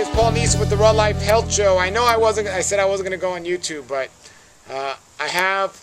it's Paul Neeson with the Raw Life Health Show. I said I wasn't going to go on YouTube, but I have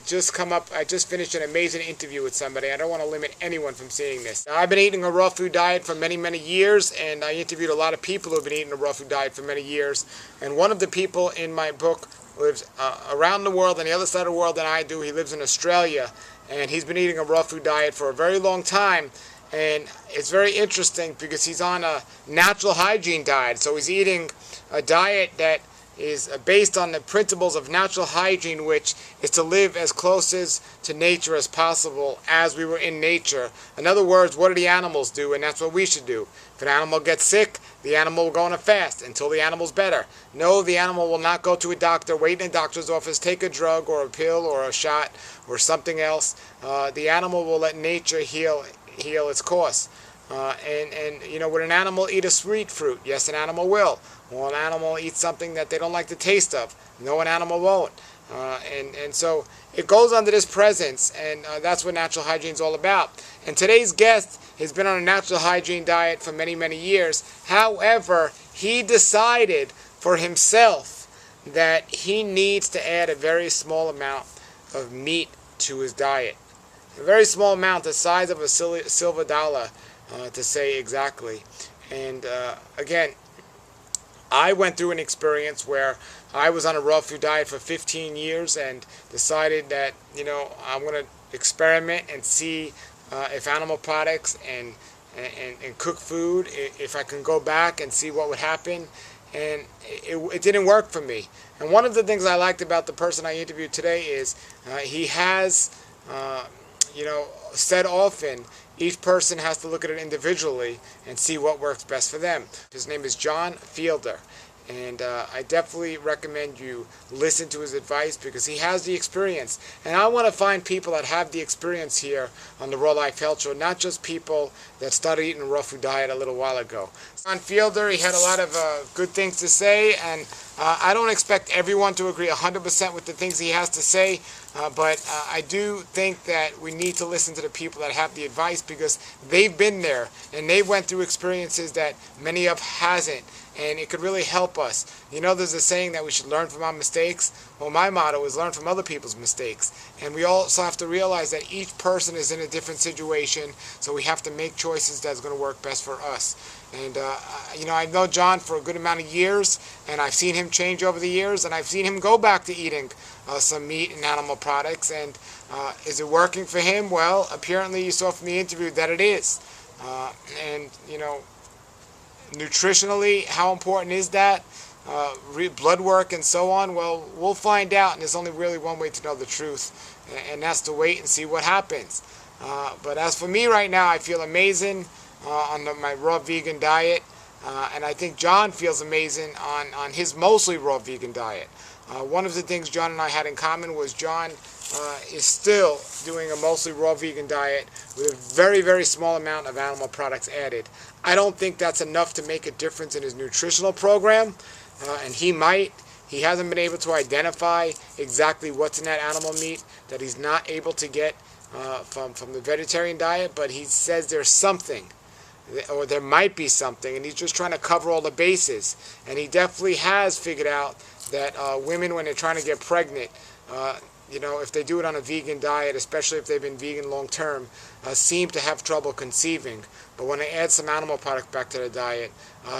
just come up. I just finished an amazing interview with somebody. I don't want to limit anyone from seeing this. Now, I've been eating a raw food diet for many, many years, and I interviewed a lot of people who have been eating a raw food diet for many years. And one of the people in my book lives around the world, on the other side of the world than I do. He lives in Australia, and he's been eating a raw food diet for a very long time. And it's very interesting because he's on a natural hygiene diet. So he's eating a diet that is based on the principles of natural hygiene, which is to live as close to nature as possible as we were in nature. In other words, what do the animals do? And that's what we should do. If an animal gets sick, the animal will go on a fast until the animal's better. No, the animal will not go to a doctor, wait in a doctor's office, take a drug or a pill or a shot or something else. The animal will let nature heal its course. And you know, would an animal eat a sweet fruit? Yes, an animal will. Will an animal eat something that they don't like the taste of? No, an animal won't. And so it goes under this presence, and that's what natural hygiene is all about. And today's guest has been on a natural hygiene diet for many, many years. However, he decided for himself that he needs to add a very small amount of meat to his diet. A very small amount, the size of a silver dollar, to say exactly. And again, I went through an experience where I was on a raw food diet for 15 years and decided that, you know, I'm going to experiment and see if animal products and cooked food, if I can go back and see what would happen. And it didn't work for me. And one of the things I liked about the person I interviewed today is he has, you know, said often, each person has to look at it individually and see what works best for them. His name is John Fielder, and I definitely recommend you listen to his advice because he has the experience. And I want to find people that have the experience here on the Raw Life Health Show, not just people that started eating a raw food diet a little while ago. John Fielder, he had a lot of good things to say, and I don't expect everyone to agree 100% with the things he has to say, but I do think that we need to listen to the people that have the advice because they've been there and they went through experiences that many of hasn't, and it could really help us. You know, there's a saying that we should learn from our mistakes. Well, my motto is learn from other people's mistakes. And we also have to realize that each person is in a different situation, so we have to make choices that's going to work best for us. And, you know, I've known John for a good amount of years, and I've seen him change over the years, and I've seen him go back to eating some meat and animal products. And is it working for him? Well, apparently you saw from the interview that it is. And, you know, nutritionally, how important is that? Blood work and so on? Well, we'll find out, and there's only really one way to know the truth, and that's to wait and see what happens. But as for me right now, I feel amazing on my raw vegan diet, and I think John feels amazing on his mostly raw vegan diet. One of the things John and I had in common was John is still doing a mostly raw vegan diet with a very, very small amount of animal products added. I don't think that's enough to make a difference in his nutritional program, and he hasn't been able to identify exactly what's in that animal meat that he's not able to get from the vegetarian diet, but he says there's something, or there might be something, and he's just trying to cover all the bases. And he definitely has figured out that women, when they're trying to get pregnant, you know, if they do it on a vegan diet, especially if they've been vegan long term, seem to have trouble conceiving. But when they add some animal product back to the diet,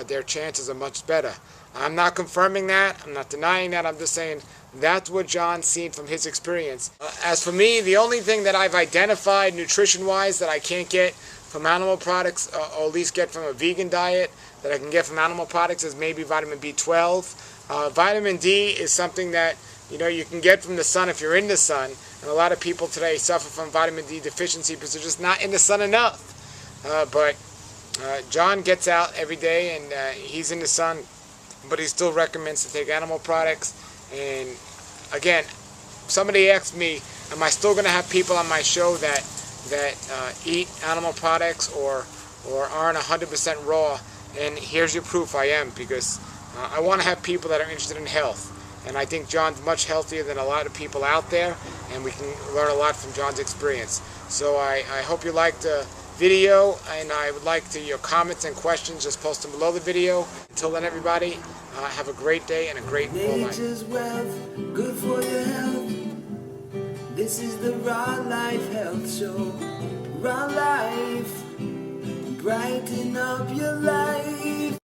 their chances are much better. I'm not confirming that. I'm not denying that. I'm just saying that's what John's seen from his experience. As for me, the only thing that I've identified nutrition-wise that I can't get from animal products, or at least get from a vegan diet, that I can get from animal products is maybe vitamin B12. Vitamin D is something that, you know, you can get from the sun if you're in the sun, and a lot of people today suffer from vitamin D deficiency because they're just not in the sun enough. But John gets out every day and he's in the sun, but he still recommends to take animal products. And again, somebody asked me, am I still going to have people on my show that eat animal products or aren't 100% raw? And here's your proof I am, because I want to have people that are interested in health. And I think John's much healthier than a lot of people out there, and we can learn a lot from John's experience. So I hope you liked video, and I would like to your comments and questions, just post them below the video. Until then, everybody, have a great day and a great full life. Nature's wealth, good for your health. This is the Raw Life Health Show. Raw Life, brighten up your life.